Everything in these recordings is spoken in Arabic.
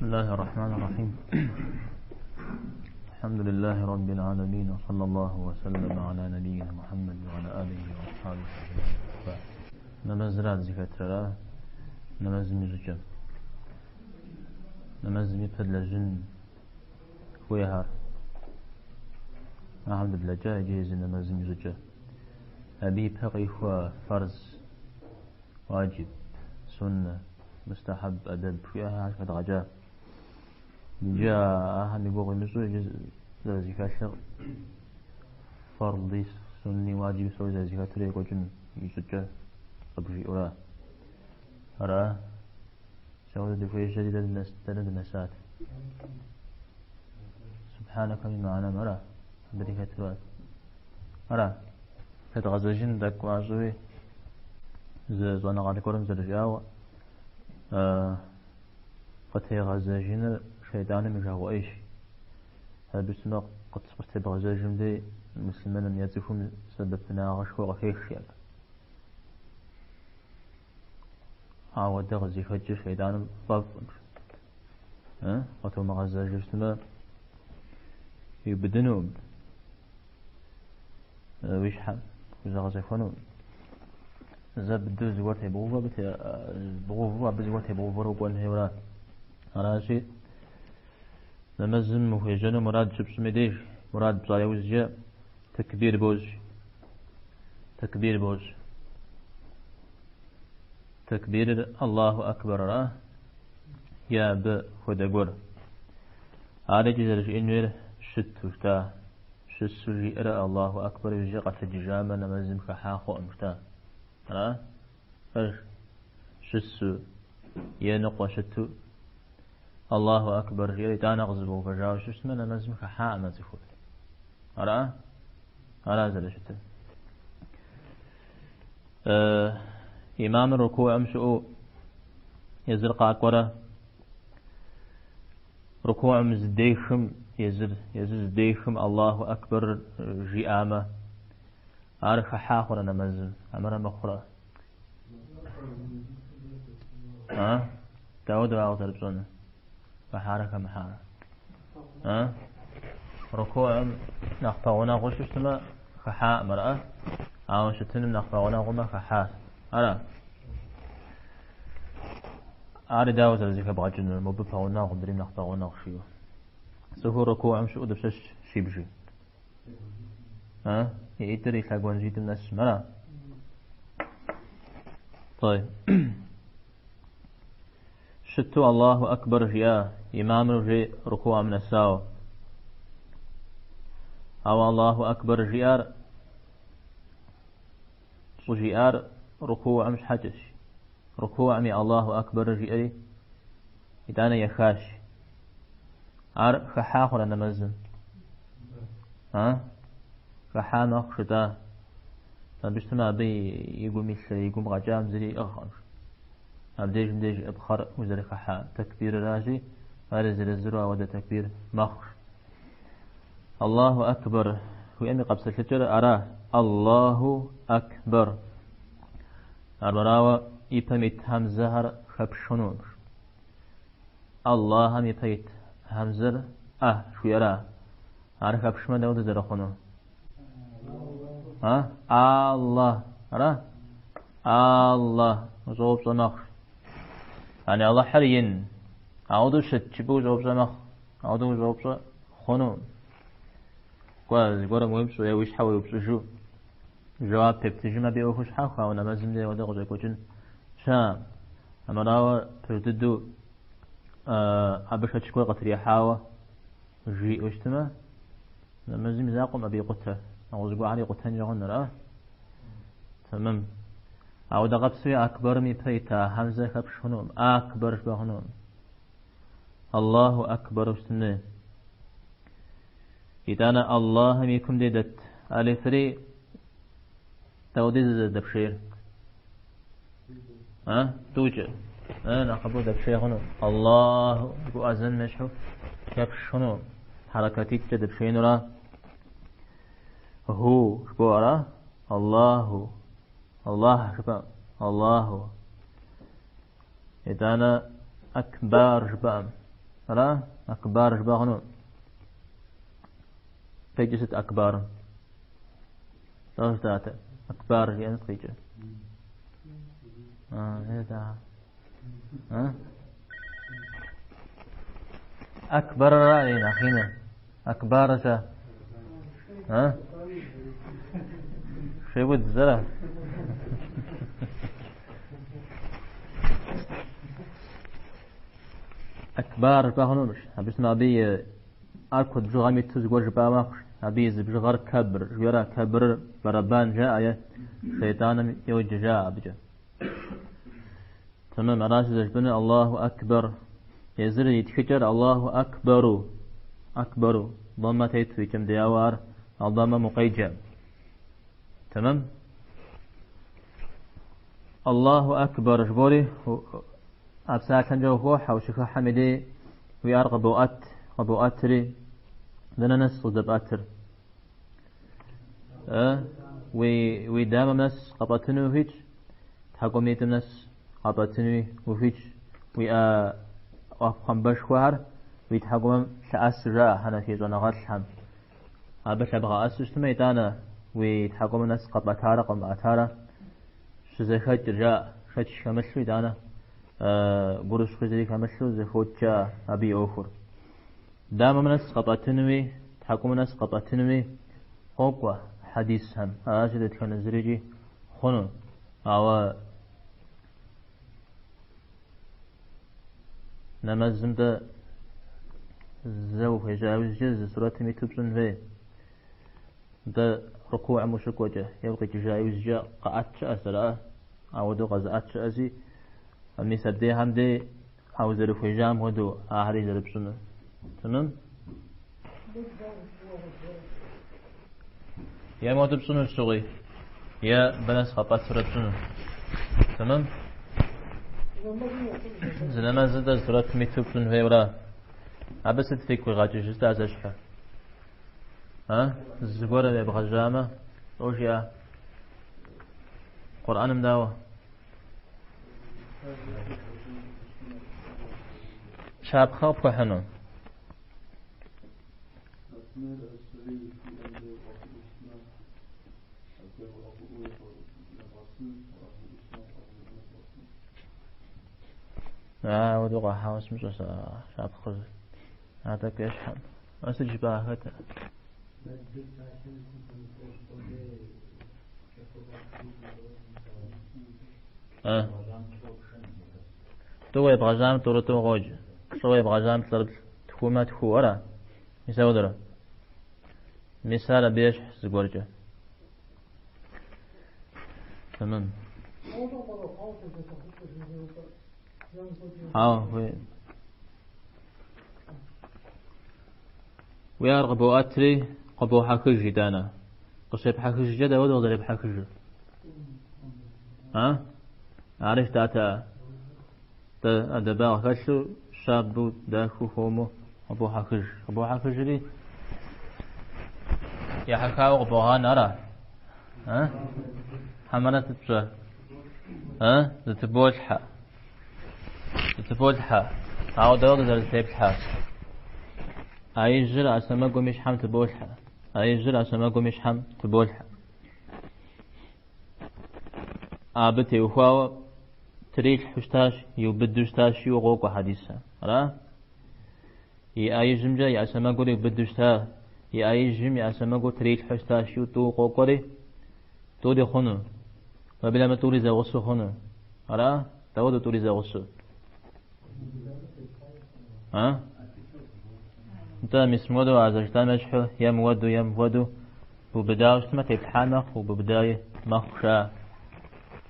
الله الرحمن الرحيم. الحمد لله رب العالمين، وصلى الله وسلم على نبينا محمد وعلى آله وأصحابه أجمعين. نماز راد زكاة نماز مزجم نماز مفدل جن ويهار الحمد لله جاء جيز نماز مزجم أبي بقي فرض واجب سنة مستحب أدب فيها عشرة غجاء جاء أهم يقول مسوي جزء زكاة فرض سني واجب سوي زكاة ريق وجن يسجى أبشي أراه أراه سوى دفعي شديد النسات سبحانك مما أنا مراه بريكة الوقت أراه تتغزجن دك وعزوي زوانا غالي كورم زرجاوة قد هي غزاجين شيطان مجاو ايش هذا بسنا قد صبرت بغزاجين دي المسلمين يتفهم سببنا غشو غفيش يعني عاود غزي فجر شيطان باب قد هم غزاجين سنا يبدنون ويش حال وإذا غزيفونون زبدو زورتي بغوفا بغوفا بزورتي بغوفا روكوان هيورا راشي نمزم مهيجان مراد شبس مديش مراد بصالي وزجاء تكبير بوز تكبير الله أكبر راه يا ب خدقور هذا جزرش إنوير شتوشتا شسوجي إرى الله أكبر يجي قتل جامع نمزم كحاخو أمشتا راه شسو ينقو شتو الله أكبر يريد أن أغزبه فجاو شو اسمه نمزمك حاء ما تفوت أرى زل شتو إمام الركوع أمشؤ يزرق أكورا ركوع مزديخم يزديخم الله أكبر جيامة أعرف حاخر نمزم أمر مخرى داود وأغزر بسنة فحارك محارة ركوع نخطونا غش اسمه خحاء مرأة أو شتنم نخطونا غما خحاء أرى داود الزكاة بغجن مبفعونا غدرين نخطونا غشيو سهو ركوع مشؤ دبسش شيبجي يتري ثقون جيت الناس مرة طيب شتو الله أكبر جاء إمام رجي ركوع من الساو أو الله أكبر جيار ركوع مش حجش ركوع مي الله أكبر جياري إدانا يخاش خحاخر نمزن خحامخ شتا فبشتما بي يقوم يقوم غجام زري أغخر مديج أبخر وزري خحا تكبير راجي هذا زر الزروع وده تكبير مخر الله أكبر هو أمي قبس الشجرة أراه الله أكبر أربراوة يبميت همزهر خبشنون الله هم يبيت همزر شو يرى أعرف خبشما داود زرخنون الله أرى الله زوب صنخ يعني الله حرين أعوذ شتشبو زوب صنخ أعوذ زوب خنون قولا مهم سويا ويش حاول يبسجو جواب تبتجي ما بيوخش حاخا ونمازم دي ودغ زيكوشن شام أما راوة ترددو أبشا تشكوى قطريا حاوة جي وشتما نمازم زاقم أبي قطة أعوذ علي قطان يغن رأى تمام أو دغب سوي أكبر مي بيتا همزة خبشنوم أكبر شبهنوم الله أكبر وشتنه إذا الله ميكم ديدت ألفري توديد دبشير توجه نقبل دبشير هنا الله يقول أذن مشحو كبشنوم حركاتي تدبشين را هو شكو أرى الله شبه الله إذا أكبر شبه را أكبارش باغنو فيجست أكبار توجدات أكبار يعني تقيجة هذا أكبر رأينا حين أكبر شا شيء بود زرع أكبر باخنوش بس ما بي أركض جغامي تزوج بامخش أبيز بجغر كبر جرا كبر بربان جاء شيطان يوج جاء بجا تمام راشد جبنا الله أكبر يزر يتكجر الله أكبر أكبر ضمة تيتوي كم ديوار الضمة مقيجة تمام الله أكبر جبوري أبساك جو فوح وشكا حمدي ويارغب أتري لنا نس وزب أتر ويدام نس قبطنو فيش تحكميت نس قبطنو وفيش وأفهم بشوار ويتحكم شأسرا هنا في زونا غرشهم أبش أبغى أسستميت أنا ويتحكم نس قبطارا قبطارا شزي خد جاء خد شمسوي دانا قرش خزري كمسلو زفوتشا أبي أوفر دام نس قبطنوي تحكم نس قبطنوي قوة حديث هم أجد كان زريجي خنو أو نمازم ده زو في جاوز جز سورة ميتوبسن في ده ركوع مشرك وجه يبقى جاوز جاء قعدت أسرع أو دو قزعت أزي أمي سدي هم دي أو زرف في جام هدو آخري زرف سنة تمام يا ما تبصنوا السوغي يا بنس خطات سورة سنة تمام زلما زد سورة ميتوب سنة في ورا عبست فيك وغاجي جستا زشفة الزبورة اللي بغجامة روشيا قرآن مداوة شاب خوف كحنو ودوقع حاوس مش شاب خذ هذا كيش حم أسجبها هذا تو يبغى جام تورتو غوج شو يبغى جام تلرب تخو ما تخو ورا يسوي درا مثال بيش زغورجا تمام ويرغبوا أتري قبو حكج دانا قصيب حكج جدا ودو ضرب حكج عارف داتا دبا خشو شابو داخو خومو قبو حكج لي يا حكاو قبوها نرى حمرة تبصر تتبولحة أو دور ذا تبحث أي جرع سماقو مش حم تبولحة أي جرع سماقو مش حم تبولحة أبتي وخاو تريد حشتاش يبدوشتاش يوغوكو حديثا راه أي جمجة يا سماقو يبدوشتا يا أي جم يا سماقو تريد حشتاش يوغوكو تودي خونو وبلا ما توري زغسو خونو راه تودو توري زغسو انت مسمودو عزجتا مشحو يمودو وبداوش تما تبحانخ وببداية مخشا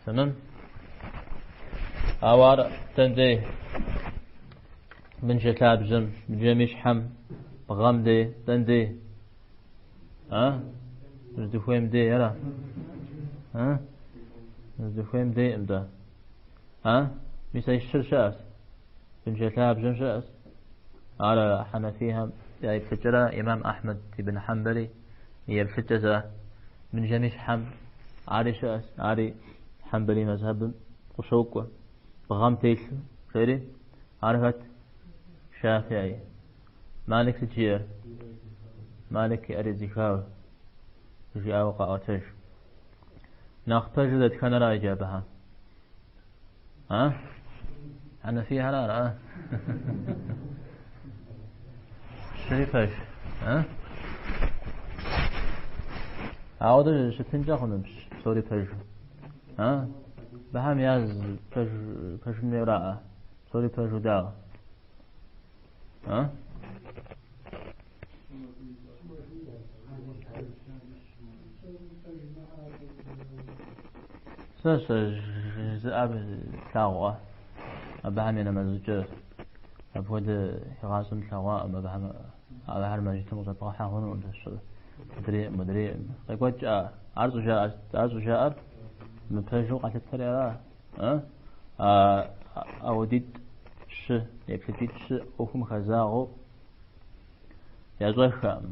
تمام اوار تندي من شتاب زم بجميش حم بغم دي تندي نزدفوهم دي يلا نزدفوهم دي امدا ميسا الشرشاس بن شتاب زم شاس على حنفيها يعني بفجرة إمام أحمد بن حنبلي هي بفجرة من جميع حم عاري شاس عاري حنبلي مذهب قشوكة بغام تيش خيري عرفت شافعي مالك تجير مالك أرزكاو جاء وقعتش نختج ذات كان لا إجابها أنا فيها لا شريفش عودة شتنجا خنمش سوري فج بهم ياز فج ميراء سوري فج دا ساس زاب ثاوة بهم ينا مزجر أبود يغاسم ثاوة ما بهم على هالما جتمو تطاحا هنا وندشل مدري قد جاء عرض جاء من فجوا قتل ترى أوديت ش يبتدي ش أفهم خزاغو يزوج خام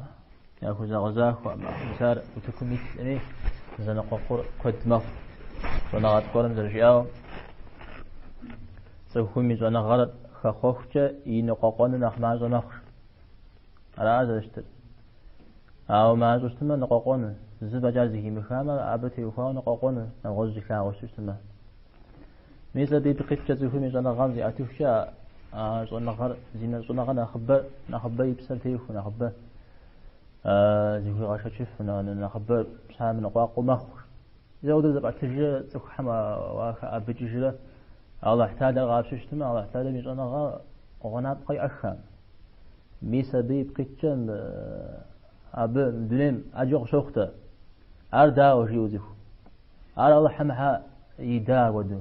يا خزاغ زاخ مسار وتكون مثلني زنا ققر قد ما ونغاد قرن زرجاو سوكم زنا غلط خخوخة ينققون نخما زنخ على هذا الشيء أو ما زوجتنا نققون زب جازه مخامة أبتي وخان نققون نغزي كلا وشتما مثل دي بقيت زوجهم زنا غامزي أتوشا زنا غر زنا زنا غنا نخبر يبسلتي وخنا نخبر زوج غاشة شوف نخبر سام نقاق ومخ زود زب أتجي زخمة وأخ أبتجي الله احتاج غاب شتما الله احتاج من زنا غنا بقي أخام مثل دي بقيت أبى دلهم أجوق شوخته أردا وجيوزه أرى الله حمها يدار ودو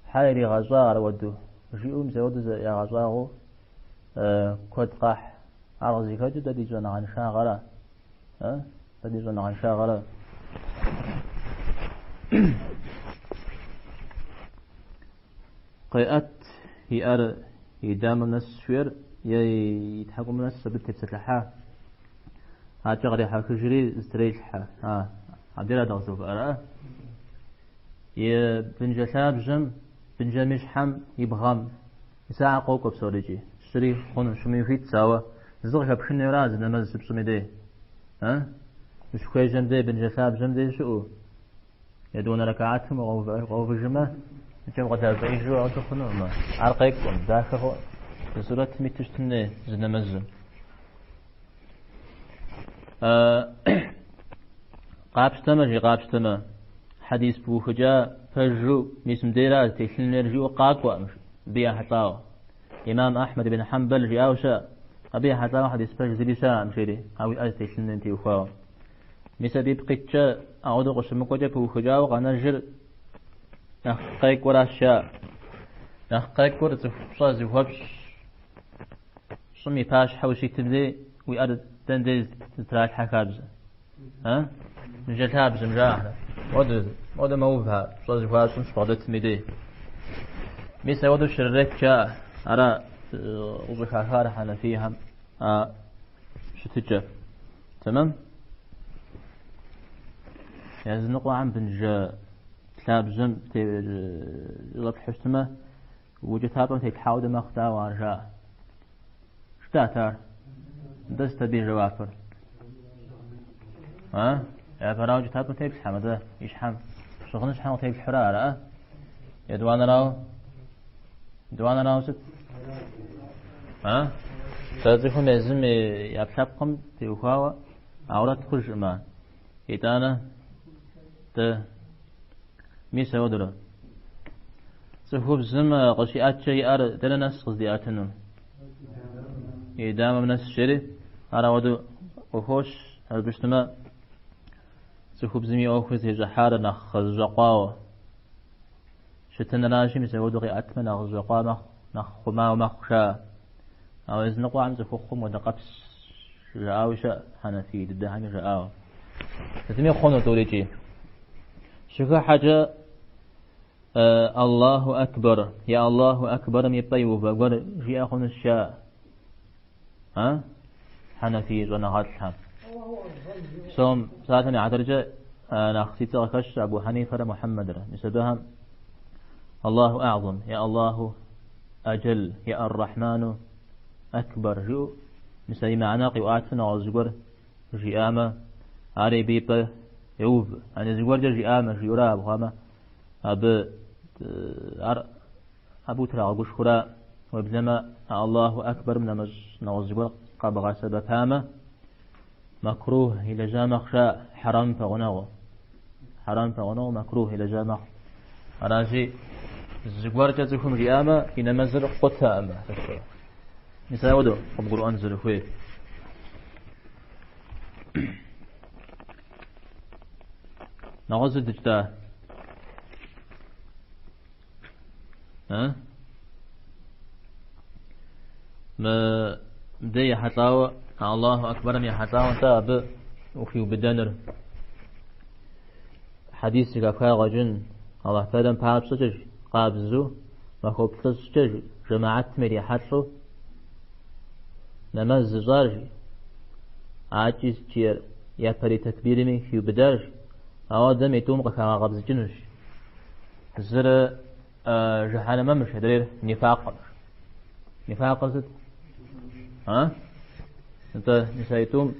حيري غزار ودو جيوم زود يا غزاره كود قاح أرزي كجد دي جنا عن شاغرة دي جنا عن شاغرة قيأت هي أر يدام من السفير يتحكم من السبب تفتحها هاتجري حكجري استريح عبدالله دغزوف أرى بنجساب جم بنجمش حم يبغام ساعة قوق بسوريجي شري خون شمي فيت سوا زغش بخن يراز نمز سبسمي دي مش كوي جم دي بنجساب جم دي شو يدون ركعاتهم وغوف جمع جم قد بعيشوا أو تخنوا ما عرقيكم داخل بسورة ميتشتني زنمزم قابشتما حديث بوخجا فجرو ميسم ديرا تيشن نرجو قاقوا بيا حطاو إمام أحمد بن حنبل جاوشا أبيا حطاو حديث فجر زليسا مشيري أو أز تيشن ننتي وخاو ميسا بقيتشا أعود قشمكوجا بوخجا وغنجر نخقيك وراشا نخقيك ورزفصا زوهبش صمي باش حوشي تبدي ويأرد تندز تراج حكابز نجتها بزمجاهنا وده موفها صوز فاسم شقدت ميدي ميسا وده شررك جاء أرى وضحها خارحنا فيها شتجة تمام يعني نقوى عن بنجا كلاب زم يضب حسمه وجتابهم تتحاول مختا وارجاء شتاتار دست بي جوافر يا فراوج تابن تيبس حمده يشحم شغنش حم تيبس حرارة يدوان راو ست تازيكم يزم يبشبكم تيوخاوة عورات خرج ما يتانا ميسا ودرو سخوب زم قشيات شيء أر دلناس قصدياتنو يدام من الشري أرى ودو وخوش هالبشتما سخوب زمي أوخذ جحارة نخ زقاوة شتنا ناشي مثل ودو قيأتما نخ زقاوة نخ خما ومخشا أو إذن قوام زخوخم ودقبس رأوشا حنفي ددهاني رأو تسمي خونو توليجي شكا حاجة الله أكبر يا الله أكبر ميبطيو فأقول جي أخون الشاء حنفي ونغات الحام سوم ساعتني عدرجة نخصيت غكش أبو حنيفة محمد نسبهم الله أعظم يا الله أجل يا الرحمن أكبر جو مثل معنى قواتنا وزقر جيامة علي بيبا يوب أنا زقر جيامة جيورا بخامة أبو ترى أقول خلا وبزما الله أكبر من نوزقر قبغة سبب هامة مكروه إلى جامع شاء حرام فغناه مكروه إلى جامع أراجي زقر جزكم جيامة إن مزر قطة أما مثال ودو قبل أنزل خوي نغز الدجتا ما بدي حتاو الله أكبر من حتاو تاب وفي بدنر حديث كفاغ جن الله تعالى باب سجج قابزو ما خوب سجج جماعة مري حتو نماز زارج عاجز تير يا بري تكبير من في بدرج أو دم يتوم قفا قبض جنش زر جهنم مش هدرير نفاق قصد أنت نسيتم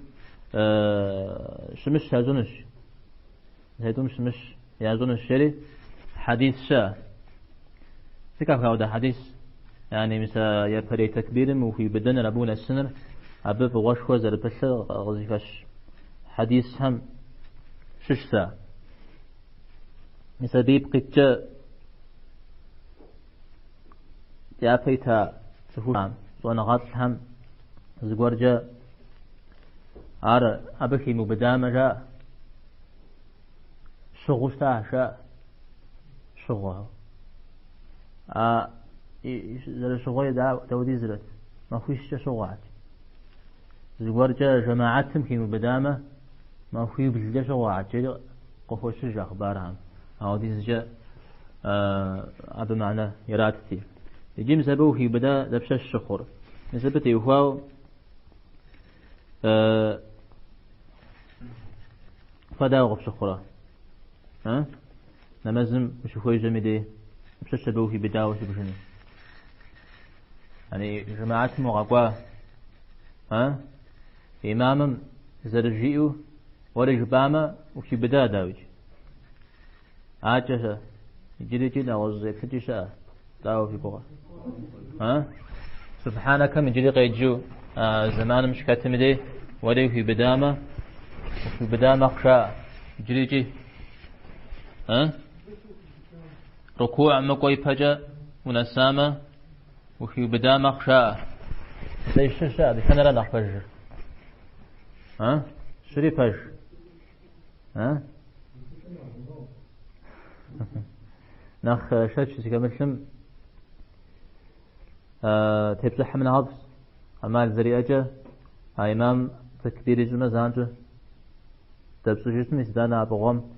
شمش هزونش نسيتم شمش يزونش شري حديث شا فكر هذا حديث يعني مثلا يا بري تكبير وفي بدن ربونا السنر أبب وش خوزر بس غزيفش حديث هم شش ساعة مثلا بيب قتة يا بيتا سهولام وأنا غاطس هم زجورجا عار أبكي مبدامة جاء شغوشتا شاء شغوها زر شغوية داودي زرت ما فيش شغوات زجورجا جماعتهم كي مبدامة ما في بجلة شغوات جل قفوش جا أخبارهم أو دي زجا هذا معنى يراتتي يجي مسبوه في بدا دبش الشخور نسبته يفاو فدا غف شخورة نمزم مشوفوي جميدي بش الشبوه في بدا وشبشني يعني جماعات مغاقوا إمام زرجيو ورجباما وفي بدا داوج عاجشة يجري جدا وزي فتشة داو في بغا سبحانك من جري قيجو زمان مش كاتمدي ولي في بدامة وفي بدامة خشاء جري جي ركوع مقوي فجأة ونسامة وفي بدامة خشاء زي الشاشة دي كان رنا فجر شري فجر ناخ شاتش كمثلم تبصح من هذا أمال ذريعة إمام تكبير جمع زانجه تبصح جسمي سدانا بغم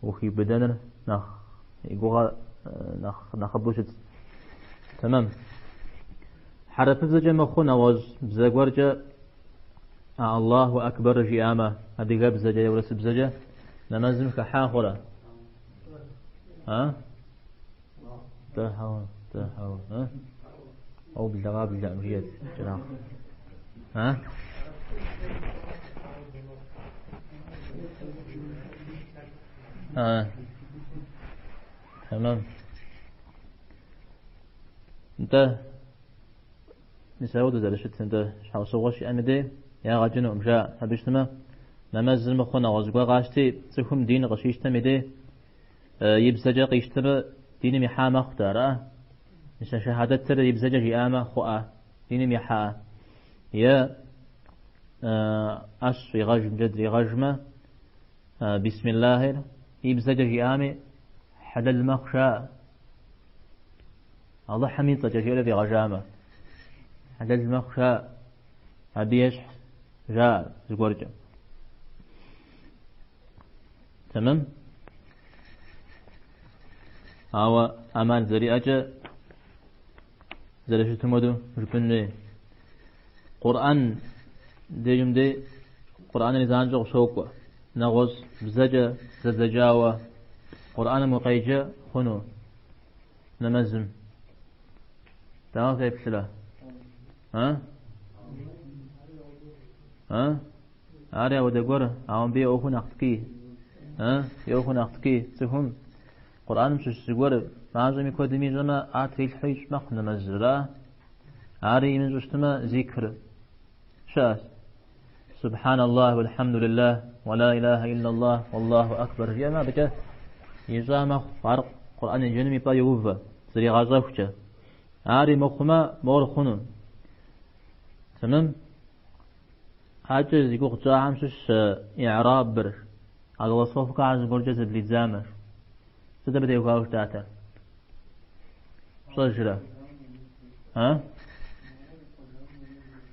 وفي بدن ناخ يقوها ناخ بوشت تمام حرف زجا مخونا وز بزاقورجا الله أكبر جيامة هذه قاب زجا يورس بزجا نمازم كحاخرة تحاول أو باللغاب الجامعية جناح تمام انت نساود زلشت انت شحال صوغش امدي يا غاجنو مشا هبشتما نماز المخنا غزغا غاشتي تسهم دين غشيش تمدي يبسجا قيشتر دين محامة اختارا مش شهادة تر يبسجا جيامة خوا دين محا يا أشري غجم جدري غجمة بسم الله يبسجا جيامة حلال مخشى الله حميد تجاهل في غجامة حلال المخشى أبيش جاء زقورجا تمام أو أمان زريعة زريعة تمودو ربنا قرآن ديجم دي قرآن نزانجو شوكوا نغوز بزجا زجاوة قرآن مقيجة خنو نمزم تمام كيف سلا ها أري ودقور عم بي أخو نختكي يأخو نختكي تفهم قرآن مش سجور معظم يقدمي جماعة أعطي الحيش مخنا مزرعة أري من جشتما ذكر شاس سبحان الله والحمد لله ولا إله إلا الله والله أكبر يا ما بجاه يجامع فرق قرآن الجنمي با يوفا سري غازوكا أري مخما مور خنون تمام حاجة يقول جاهم شش إعراب بر على وصفك عز برجز بلزامه سده بدي يقاوش داتا صجرة ها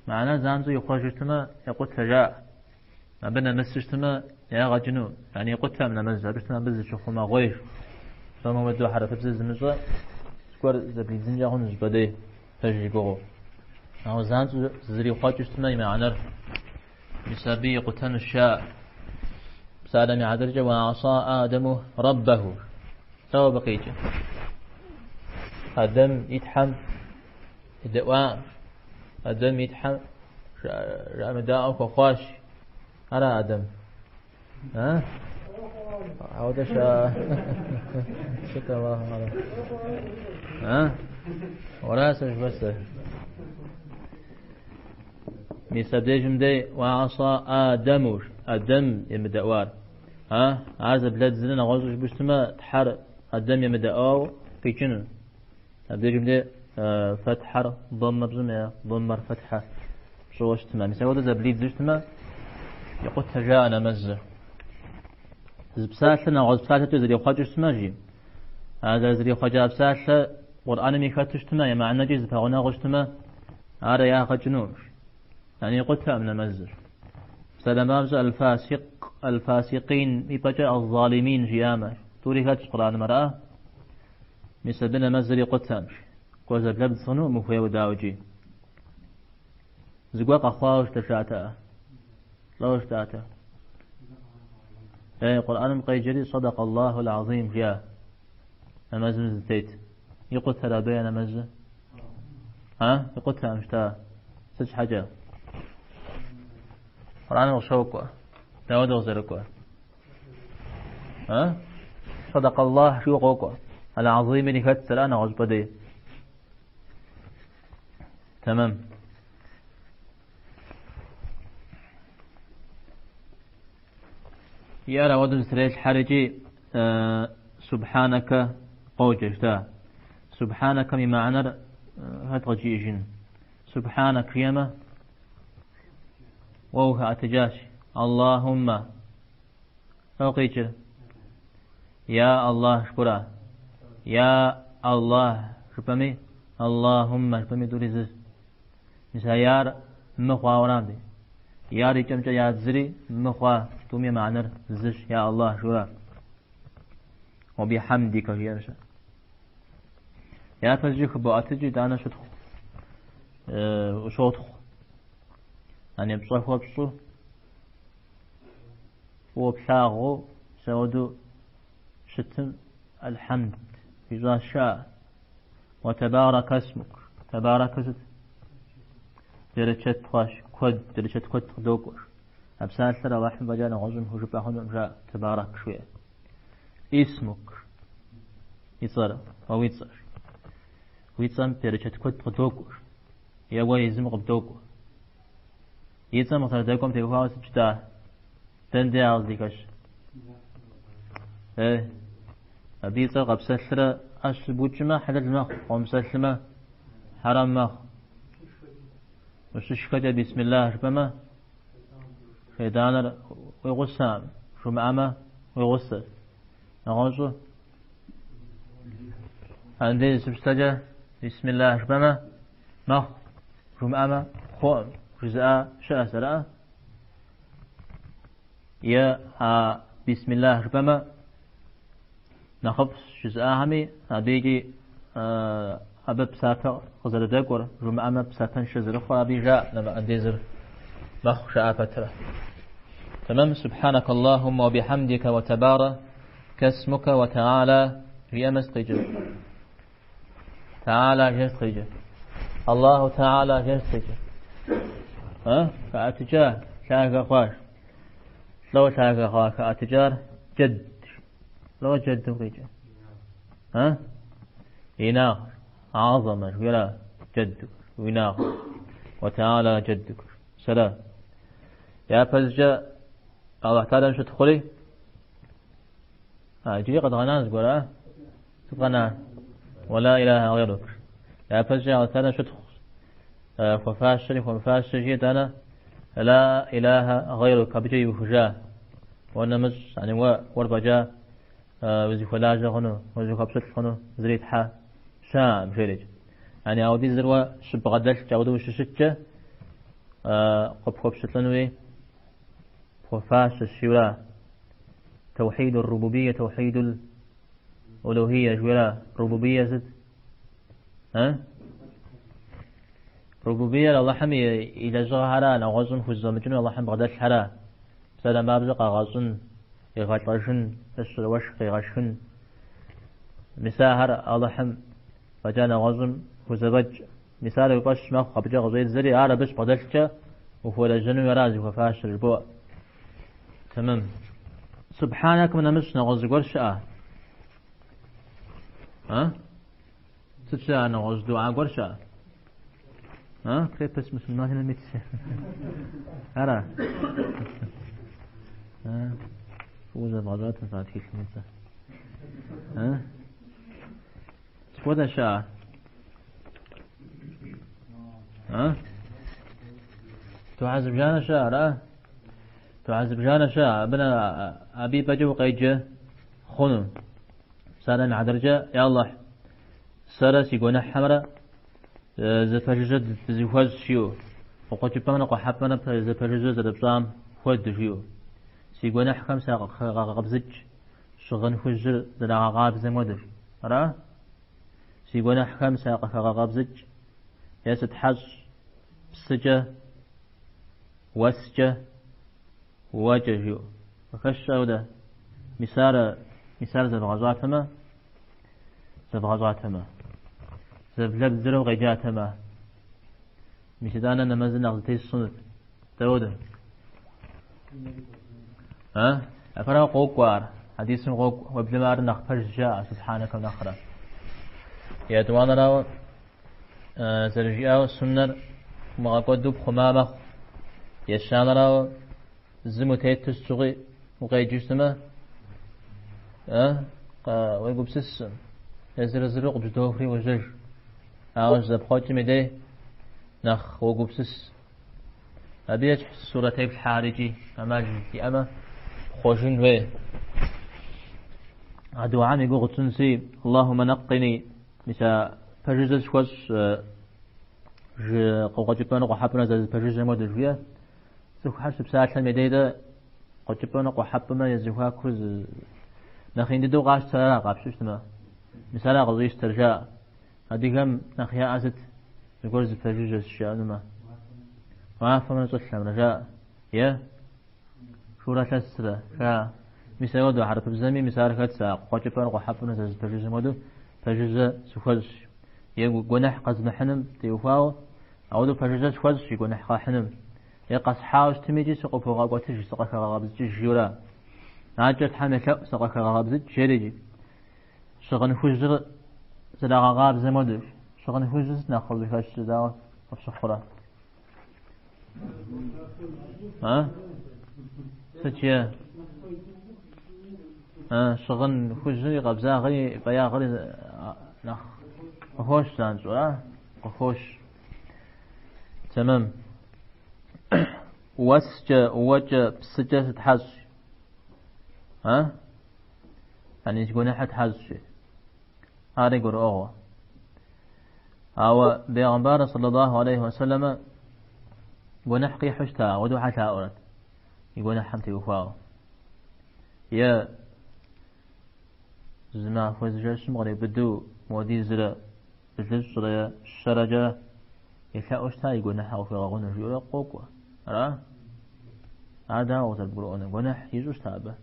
معناه زامزو يخرجتما يقول تجاء ما بنا مسجتما يا غجنو يعني يقول تام نمزه بشتما بز شخوما غويش فما بدو حرف بز زمزه سكور زبلي زنجا هون زبدي تجي يقول أو زامزو زري يخرجتما يمعنى بسبي قتن الشاء سالم عدرجة وعصى آدم ربه سوى بقيته الدم يتحم الدواء الدم يتحم رمداء وخواش على آدم ها عودة شكرا الله عليه ها وراسش بس ميسابديجم دي وعصى آدم الدم يمدأوار عايز بلاد زلنا غوزش بشتما تحر الدم يمدأو في جنن أبديجم دي فتحر ضمر زمية ضمر فتحة شوش تمام يسوي ده بليد زشتما يقول تجاءنا مزة زبسالنا غوز بسالته زري خاجش تماجي هذا زري خاجة بسالته قرآن ميكاتش تما يا معنى جيز فغنا غشتما هذا يا خجنوش يعني يقول تأمن مزر سلامابز الفاسقين يبجأ الظالمين جيامة توري هاتش قرآن مرأة مسبنا مزر يقول تامش كوزا بلبد صنو مخويا وداوجي زقواق أخواوش تشاتا لوش تاتا اي قرآن مقيجري صدق الله العظيم جاء نمزم زتيت يقول ترابي نمزة يقول تامش تا سج حاجة قرآن وشوكوا داود وزركوا صدق الله شو قوكوا العظيم اللي كتسر أنا غزبدي تمام يا رود سريج حرجي سبحانك قوجش تا سبحانك بمعنى هتغجي جن سبحانك يما ووها أتجاش اللهم أوقيتش يا الله شكرا يا الله شبمي اللهم شبمي دوريز مسايار مخوا ورامدي يا ريكمجا يا زري مخوا تومي معنر زش يا الله شكرا وبحمدك يا رشا يا فجيك بأتجي دانا شدخ وشوطخ أنا بصح وبصح وبشاغو سودو شتم الحمد إذا شاء وتبارك اسمك تبارك اسمك درجة خاش كود درجة كود دوكوش أبسال سر واحد بجانا غزم هجوب أخذ جاء تبارك شوية اسمك يصير أو يصير ويتصم درجة كود دوكوش يا يزم قبدوكو يتصم مثلا دوكم تيوفاوس جدا تندي عزيكش إيه أبي صار بسلسلة أش بوجمة حلال مخ ومسلسلة حرام مخ وش شكجة بسم الله شبما شيطان ويغسام شو معما ويغسل نغوصه عندي سبستجة بسم الله شبما مخ شو معما خوم جزاء شاسرة يا بسم الله شبما نخبص جزء همي أبيجي أبى بسافر خزر دكور جمعة ما بسافر شزر خو أبي جاء لما أنديزر مخ شاء فترة تمام سبحانك اللهم وبحمدك وتبارك اسمك وتعالى في مستجب تعالى جستجب الله تعالى جستجب فأتجاه شاكا خواش لو شاكا خواك أتجار جد لو جد وقيجا ها يناغ عظمة ولا جدك ويناغ وتعالى جدك سلام يا فزجا الله تعالى شو تدخلي جي قد غنان تقول تغنى ولا إله غيرك يا فزجا الله تعالى شو تدخل ففاش شريف وفاش جيت أنا لا إله غيرك بجي وفجاه وانا مش يعني وربجا وزي فلاجة خنو وزي خبصت خنو زريت حا شام شريج يعني أودي زروا شب غدلش جاودو ششتة قب خبصت لنوي وفاش الشورى توحيد الربوبية توحيد الألوهية جولا ربوبية زد ها ربوبية الله حمي إلى زهرة نغزن خزمتون الله حمي غدلش حرا سلام بابزق غازن يغاشن السلوش يغاشن مساهر الله حم فجانا غازن خزبج مثال يقاش ما خبجة غزيد زري عربش بدلش وفولا جنو يرازي وفاش البوء تمام سبحانك من مش نغز قرشة ها تتشاء نغز دعاء قرشة ها كيف اسم الله هنا ميتش أرى ها فوز الغزوات فاتحة كنيسة ها سكوت شاء ها تعذب جانا شاء لا تعذب جانا شاء بنا أبي بجو قيجة خنو سالا عدرجة يا الله سارة سيقونا حمرة زفاجة زفاج شيو وقد جبنا قحبنا زفاجة زربصام خود شيو سيقونا حكم ساقبزج شغن فجر زلاغاب زمودر را سيقونا حكم ساقبزج ياسد حج سجة وسجة وجهيو وكشوا ده مثال زبغزاتما زبلب زرو غيجاتما مشدانا نمزنا غلتي الصنط تود ها أفرا قوقوار حديث قوق وبلمار نخفر جاء سبحانك ونخرا يا دوانا راو زرجاء السنر مغاقودوب خمامة يشان راو زموتيت السوغي وغيجوسما ويقوب سسم يزر زرق جدوفري وجج أعوج زبخوتي مدي نخ وقوب سس أبيج سورة الحارجي أما جدي أما خوشين وي عدو عامي قوغ تنسي اللهم نقني مسا فجزة شوش قوغ جبانا قحبنا زي فجزة مودة جوية سوف حسب ساعة المدي ده قوغ جبانا قحبنا يزيوها كوز نخين دو غاش ترى قابشوش تما مثلا غزيش ترجع هديكم نخيا أزت يقول زي فجزة الشيء ما وعافا تصلح رجاء يا شورا تسرى شا مثلا دو حرف الزمي مثلا كتسا قوجبان قحبنا زي فجزة مودو فجزة سخوش يقول جناح قزم حنم تيوفاو أو دو فجزة سخوش يقول نحقا حنم يقص حاوش تميجي سقف وغابتش سقف غابتش جيورا ناجت حمل سقف غابتش جيريجي شغن فجر زلا غاب زمودو شغن فجر ناخذ فاش داو وصخرة ها ستيا شغن فجر قبزا غي بيا غري نخ خوش سانجو خوش تمام وجه بسجة تحز يعني تقول أحد حز شيء هذا يقول أو بيغمبار صلى الله عليه وسلم يقول نحقي حشتا ودو حتى أورد يقول نحمتي وفاو يا زما فوزجاش مغري بدو مودي زلا بجلس صليا الشرجة يتلا أشتا يقول نحاو في غغون الجيولة قوقوا رأى هذا هو تقولون يقول نح يجوش تابه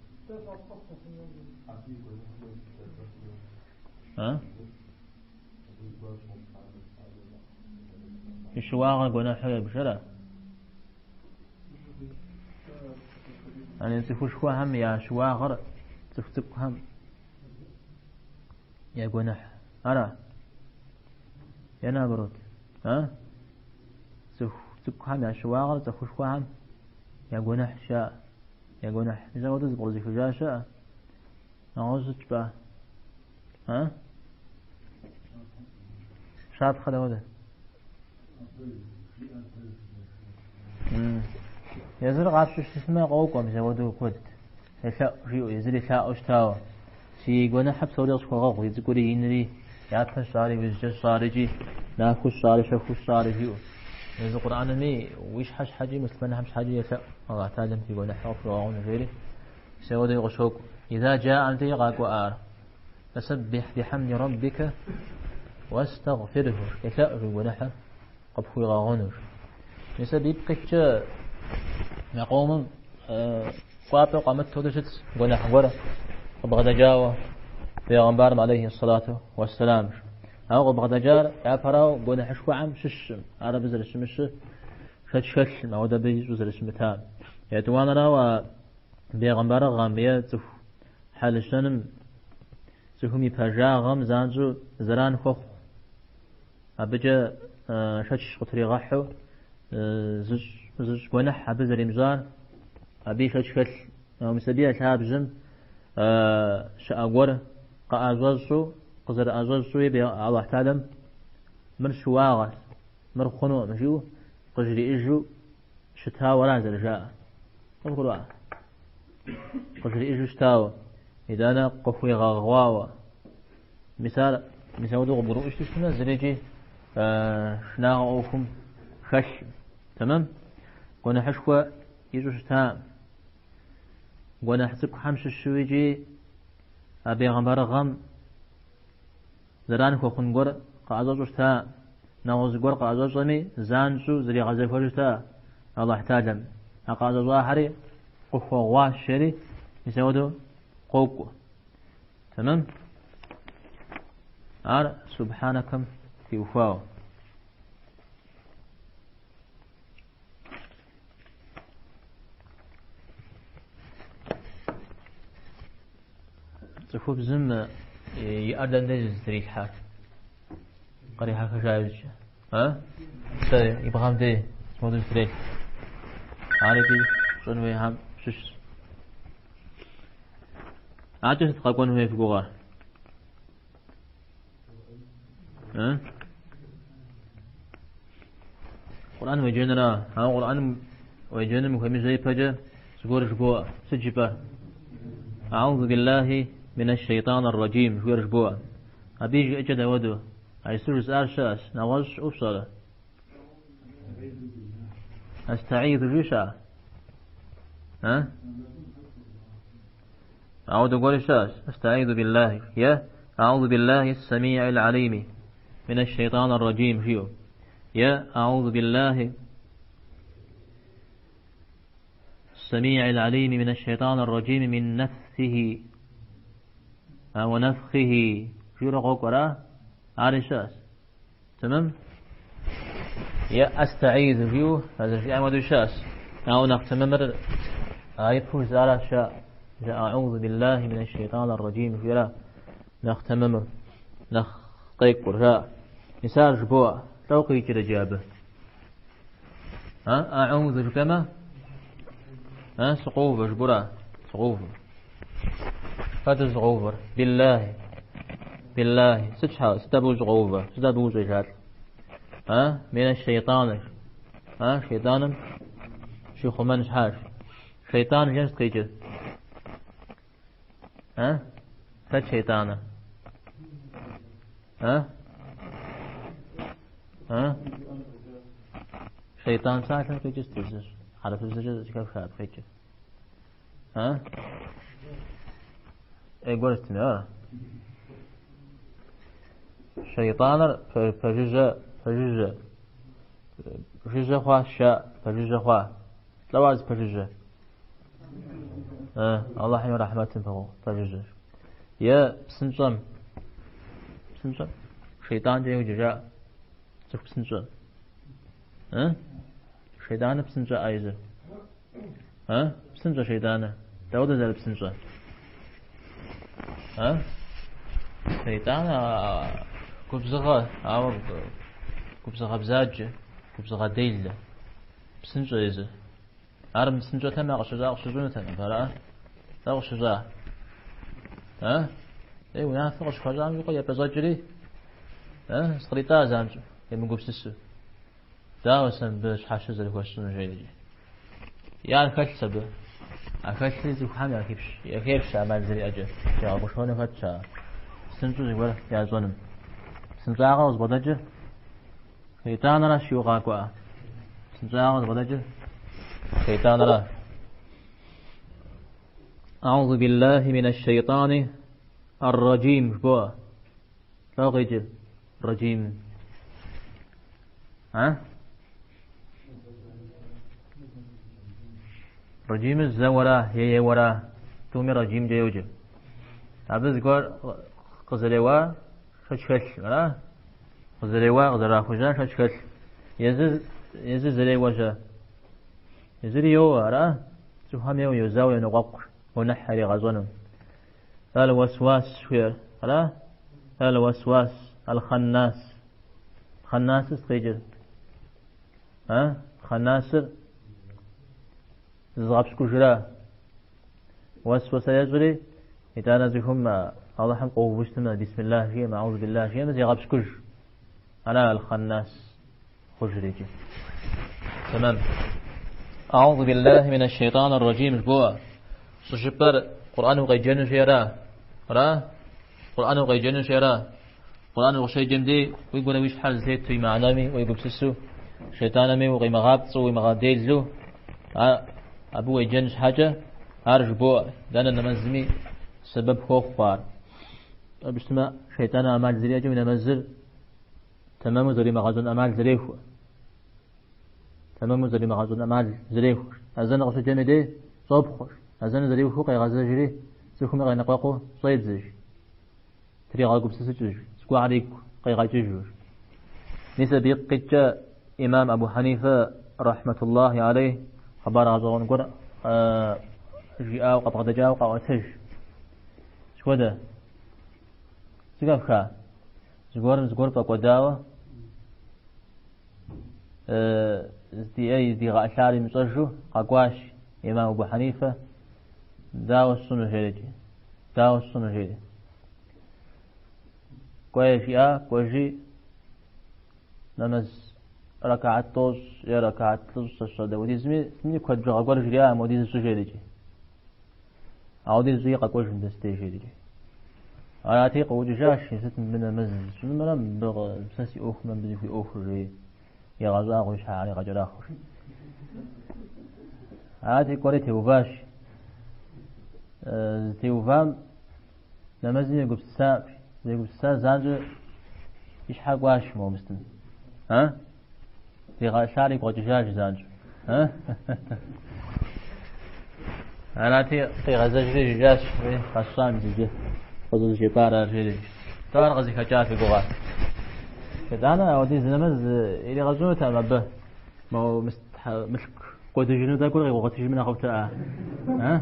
يشواغ يقول نحاو بشرة أنا تفوش هم يا شواغر تفتكهم يا جنح أنا يا نابروت ها تفتكهم يا شواغر تفوش هم يا جنح شاء يا جنح إذا ودز برزي فجاء شاء نعوزك بقى ها شاد خدا وده يزر قاعد تسمع قوقم زودو كود يسا ريو يزر يسا أشتاو شي قونا حب سوري أشكو غاقو يزقوري إنري ياتفن شاري ويزجر شاري جي ناكوش شاري شاكوش شاري جيو يزر قرآن مي ويش حاج حاجي مسلمان همش حاجي يسا أغاتالم في قونا حق وغاون غيري سودو يغشوك إذا جاء أنت يغاقو آر فسبح بحمد ربك واستغفره يسا قونا حب قبخو يغاونر يسا بيبقيتش يقوم قابل قامت تودشت قونا حقورة وبغدا جاوة في غنبارم عليه الصلاة والسلام أو بغدا جار يابراو قونا حشو عم شش عرب زر الشمش شش ما ودا بيج وزر الشمتان يتوانا راوا بيغنبار غامبيا تف حال الشنم تفهمي فجاغم زانجو زران خوخ أبجا شش قطري غحو زج قنح أبز رمزان أبي شكل مسبيا شاب جم شأقور قأزوجو قزر أزوجو يبي الله تعلم مر شواغس مر خنو مشيو قجري إجو شتها ولا زرجاء قلوا قجري إجو شتاو إذا أنا قفوي غواوة مثال دو قبرو إيش تشتنا زريجي شناغ أوكم خش تمام قلنا حشوة يجوش تام قلنا حسب حمش الشويجي أبي غمبر غم زران خوخن قر قازوش تام نغوز قر قازوش غمي زانشو زري غزل فوش تام الله احتاجم أقازوش ظاهري قفوا واش شري يسودو قوقو تمام سبحانكم في وفاو تفوت زم يأردن دجز تريك حال قريحة خشايج ها سري يبغام دي اسمه تريك عارفي شنو هم شش عاجز تقاقون هو في قوغا ها قرآن ويجينا ها قرآن ويجينا مهمة زي بجا سقور شبوع سجبا أعوذ بالله من الشيطان الرجيم شو رجبوع أبيج أجد ودو أيسر زار شاس نواش أفصل أستعيذ جيشا ها أعوذ قول شاس أستعيذ بالله يا أعوذ بالله السميع العليم من الشيطان الرجيم شيو يا أعوذ بالله السميع العليم من الشيطان الرجيم من نفسه ونفخه في رقوق وراء عارشاس تمام يا أستعيذ فيه هذا الشيء عمد الشاس أو نقتممر آيبه زارة شاء أعوذ بالله من الشيطان الرجيم في لا نقتممر نخطيق ورشاء مثال جبوع توقي كده جابه أعوذ بكما سقوف جبرا سقوف هذا سقوف بالله ستشها ستبوج غوفة ستبوج جات من الشيطان شيطان شيخ من حاش شيطان جنس قيجل فت شيطانة شيطان ساعة قيجل تزج عرف الزجاج كيف خاب قيجل يقول استمع شيطان فجج خوا شاء فجج خوا لواز فجج الله حي رحمة فهو فجج يا سنجم شيطان جاي وجاء شوف سنجم شيطان بسنجة أيزر ها بسنجة شيطانة داود زال بسنجة ها شيطانة كبزغة أو كبزغة بزاج كبزغة ديل بسنجة إذا أرم بسنجة تما غشجون تما فلا لا غشجة ها إيه ونعرف غشجة عم يقول يبزاجري ها سقريتا زامج يمقو بسسو داوسن بش حاشة زي كوشتون جيدي يعني كل سبب أكيد زي كم يكيبش أمان زي أجل يا أبو شلون كتشا سنتو زي ولا يا زونم سنتو عاوز بدأجل شيطان لا شيو قاقوا سنتو عاوز بدأجل شيطان لا أعوذ بالله من الشيطان الرجيم بوا لا غيجل رجيم ها رجيم الزورا هي ورا تومي رجيم جيوجل عبد ذكر قزلوا ششكل ولا قزلوا قزرا خوجا ششكل يز زلوا جا يزريو ورا سوهميو يزاو ينقق ونحري غزونم الوسواس شوير ولا الوسواس الخناس خناس استقيجل ها خناس زغابش كجرا وسوسة يجري إذا نزهم الله حم قوبشتنا بسم الله شيء أعوذ بالله شيء مزي غابش كج أنا الخناس خجريجي تمام أعوذ بالله من الشيطان الرجيم بوا سجبر قرآن وغيجن شيرا را قرآن وغيجن شيرا قرآن وشي جمدي ويقول ويش حال زيت في معنامي ويقول بسسو شيطانمي وغي مغابط ومغاديل زو أبو يجنش حاجة أرج بوا لأن نمزمي سبب خوف فار بجتمع شيطان أعمال زريعة من نمزل تمام زري مغازون أعمال زريخ تمام زري مغازون أعمال زريخ أزن غش جمدي صوب خوش أزن زريخ قي غزة جري سيكون غي نقاقو صيد زج تري غاقو بسسج سكو عليك قي غاججور نسبي قجة إمام أبو حنيفة رحمة الله عليه خبر غزوان قر جاء وقد جاء وقد شو ده سقف خا زغور بقداوة دي غاشاري مصرشو قاقواش إمام أبو حنيفة داو السنة جيدي كويشي نمز ركعت توس يا ركعت توس الصلاة ودي سمي كود جا قبر جريا مودي سجدي عودي زي قبر جندستي أراتي قوج جاش ست من المزز شنو مرام بغ بسنسي أخ من بدي في أخر يا غزاق وش علي غجر آخر أراتي قريتي وباش تيوفام نمزني قبل ساعة زي قبل ساعة زانج إيش حق واش مو مستن ها في غاشاري قوجاج زانج ها أراتي في غزاج جاش في خشام زيجي خذوا شيء بارا رجلي تار غزي خجاف في قوات كدانا ودي زنمز إلى غزوة تمبه ما مش قد جنو دا كل غوغت جمنا خبتا ها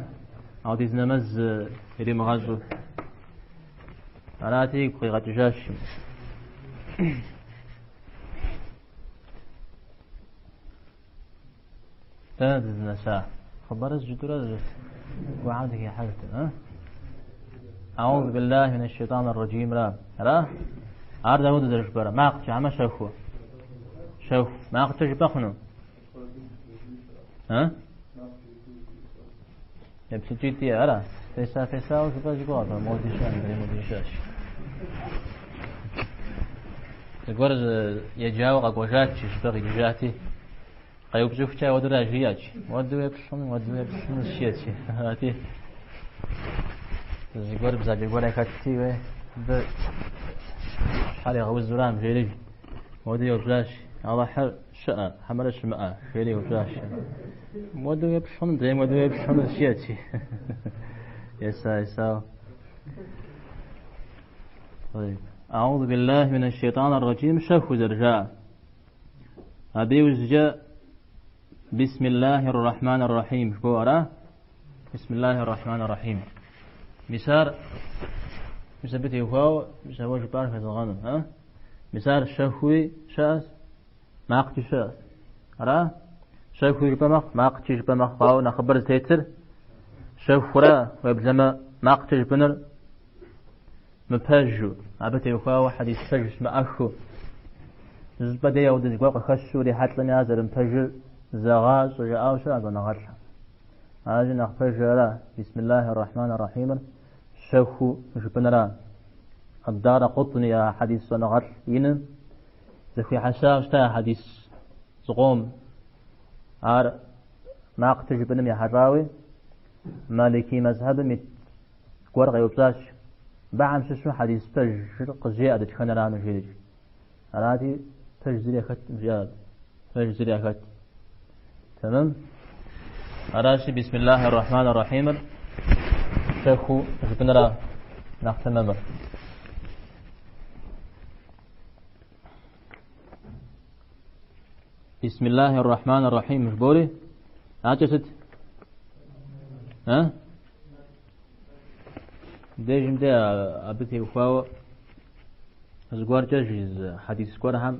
ودي زنمز إلى مغازو أراتي قي غجاش تنزل نساء خبر الجدرة وعندك يا حالته ها أعوذ بالله من الشيطان الرجيم لا عرض أود درش برا ما أقتش عما شوف ما أقتش بخنو ها يبسي جيتي أرى فيسا وشباش قوات موديشاش تقول يجاو قوجاتش شباقي جاتي قيوب زوجتها ودرا جياتش ودو يبشون الشياتش هاتي زيقول بزاج يقول لك كتير ب حالي غوز زرام جيري ودي وبلاش الله حر شقة حمل الشماء جيري وبلاش ودو يبشون دايم ودو يبشون الشياتي يسا طيب أعوذ بالله من الشيطان الرجيم شوف درجاء أبي وزجاء بسم الله الرحمن الرحيم شبورا بسم الله الرحمن الرحيم مسار مثبت يخاو مسوي جبار في الغنم ها مسار شهوي شاس ما قتي شاس را شهوي جبمخ ما قتي جبمخ باو نخبر تيتر شهورا وبزما ما قتي جبنر مبهجو عبت يخاو حديث فجس ما أخو زبدة يود جوا خشوا لي حتى نازل مبهج زغاز وجاء شو هذا نغش هذا نخبر بسم الله الرحمن الرحيم شوخو جبنرا الدار قطني يا حديث ونغر ين زكي حشاش تا حديث زقوم عار ما قتج بنم يا حراوي مالكي مذهب مت قرغ يوبلاش بعم شو حديث فجر قزيا ادت خنرا نجيج هذه فجر اخت زياد فجر اخت تمام أراشي بسم الله الرحمن الرحيم شيخو جبنرا نختمم بسم الله الرحمن الرحيم مش بوري عجزت ها ديجم دي أبتي وفاو زغور جيز حديث سكور هم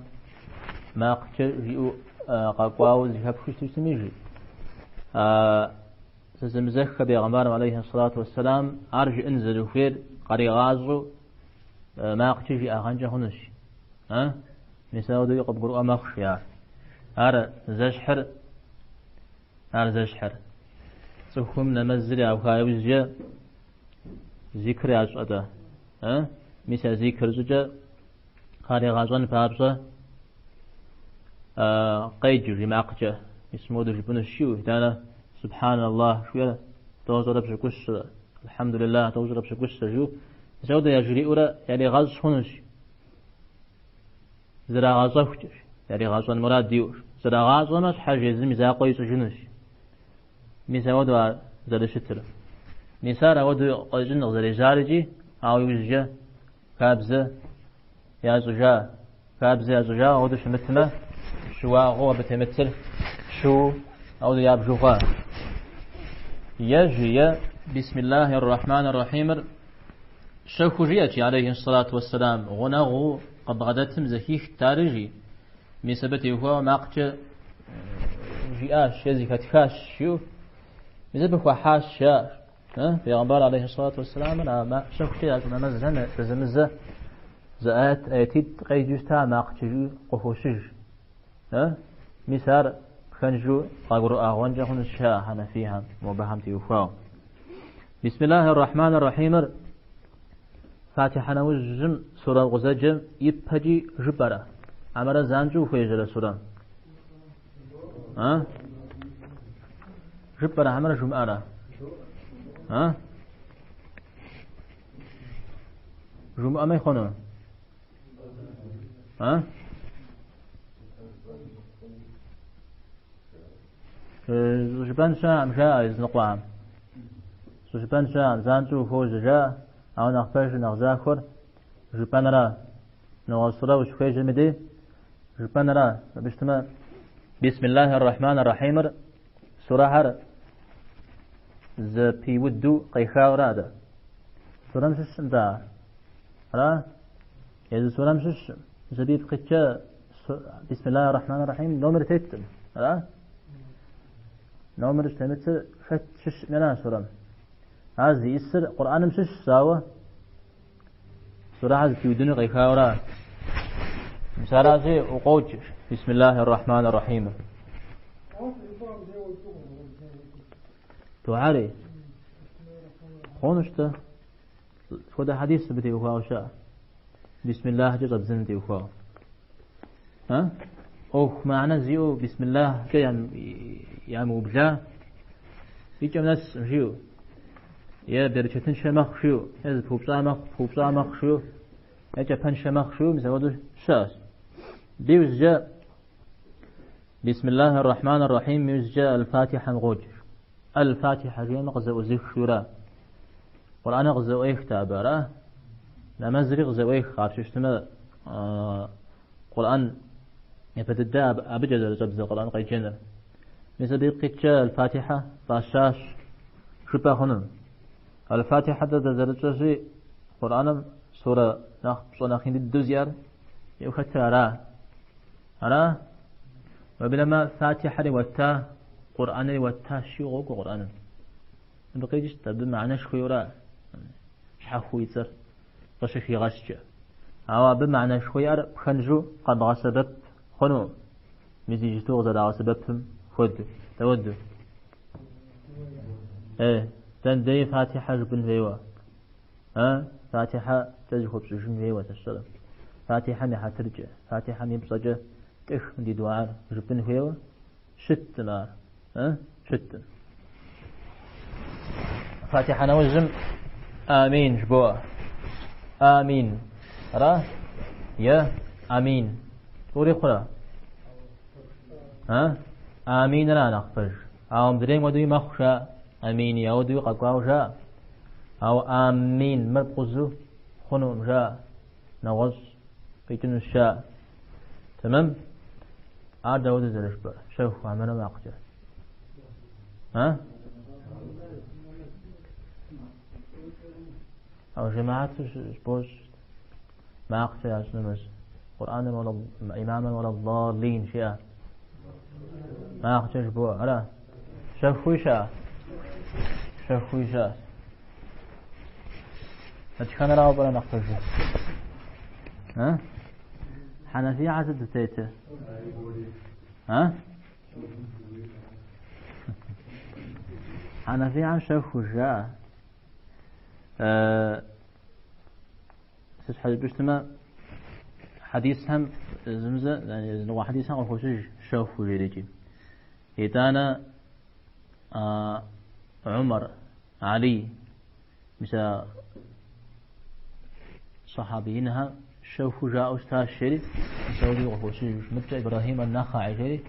ما قتجيو قاقواو زيهاب خشتو سميجي سزمزخ بيغمبار عليه الصلاة والسلام أرجع انزل خير قري غازو ما قتجي أغنجه هنش ها نساو دو يقبقروا أمخش يعني أر زشحر أر زشحر سخم نمزل أو خايوزجا ذكر أجأدا ها مثل ذكر زجا قري غازون بابزا قيجري معقجة اسمه دو جبن الشيو هدانا سبحان الله شوية توزر بشكوش الحمد لله توزر بشكوش جو زود يجري أورا يعني غاز خنش زرا غازة فتش يعني غازة المراد ديور زرا غازة مش حاجة زمي زاقوي سجنش ميسا ودو زر شتر ميسارا ودو قجن زر جارجي أو يوزجا كابزة يا زجا كابزة يا زجا ودو شمتنا شوا غو بتمثل شو أو ياب جوفا يجي بسم الله الرحمن الرحيم شوخ جيتي عليه الصلاة والسلام غنغو قد غدتم زكيك تارجي مسبتي هو ماقت جياش يزي فتخاش شو مزبخ حاش شاش في غنبار عليه الصلاة والسلام أنا ما شوخ جيتي ما مزهن تزمزة زآت آيتيد قيجوستا ماقت جو قفوشج مسار خنجو قاقروا أغوانجا هن الشاء هنا فيها مبهم تيوفاو بسم الله الرحمن الرحيم فاتحة نوزم سورة غزاجم يبهجي جبرة عمر زانجو فيجل سورة جبرة عمر جمعة جمعة ما يخونه جبان شاء مشاء يزنقوام جبان شاء زانجو فوز جاء أو نخفش نغزاخر جبان را نغصرا وشخيج المدي جبان را بشتما بسم الله الرحمن الرحيم سورة هر زبي ودو قيخاو رادا سورة مشش انتا را يزي سورة مشش زبيب قيتشا بسم الله الرحمن الرحيم نومر تيتم را نومر استمتر فتشش منا سورة هذه يسر قرآن مشش ساوة سورة هذه في ودني غيخاورا مسارازي وقوج بسم الله الرحمن الرحيم تعالي خونشته خد حديث بدي وخاوشا بسم الله جزب زنتي وخاو أوه معنى زيو بسم الله كي يعني مبجاه يجي ناس جيو يا برشتن شمخ شو يا بوبصا مخ شو يا جبان شمخ شو مزودو شاس بيوز جاء بسم الله الرحمن الرحيم يوز جاء الفاتحة الغوجر الفاتحة جيم غزو زيخ شورا قرآن غزو ايخ تابرا نمازري غزو ايخ خارش اشتما قرآن يفتدى أبجد الجبز القرآن قيجنا مثل بقية الفاتحة باشاش شبه هنم الفاتحة تزرجشي قرآن سورة نخين الدوزيار يوكتر أرى وبلما فاتحة وتا قرآن وتا شيوغ قرآن بقيتش تبدو معنى شخيورا شحخوي تر غشخي غشجة أو بمعنى شخيار بخنجو قد غسبب خنو مزيج توغزر غسببهم خد تود تن دي فاتحة جبن فيوا فاتحة تجخب جبن فيوا تشتغل فاتحة ميحا ترجع فاتحة ميبصجة كيف دي دعاء جبن فيوا شت نار شت فاتحة نوزم آمين جبوة آمين راه يا آمين توري خلا آمين لا نخفج أو مدرين ودوي مخشى آمين يا ودوي قاقوا جاء أو آمين مرقزو خنو جاء نوز بيتن الشاء تمام عاد داود زلش بقى شوف عمنا ما أقجر أو جماعة سبوش ما أقجر عشان مش قرآن ولا إماما ولا الضالين شيئا ما أقجر بقى ألا شوفوا شاء أتكلم رأوا بلا نقطة حنفية عزد تيته حنفية عن شوف وجاء حديث بجتما حديث هم زمزة يعني لو حديث هم الخشوج شوف وجيريجي إتانا عمر علي مثل صحابينها شوفوا جاءوا استاذ شريف مسوي وخشوج متى إبراهيم النخعي شريف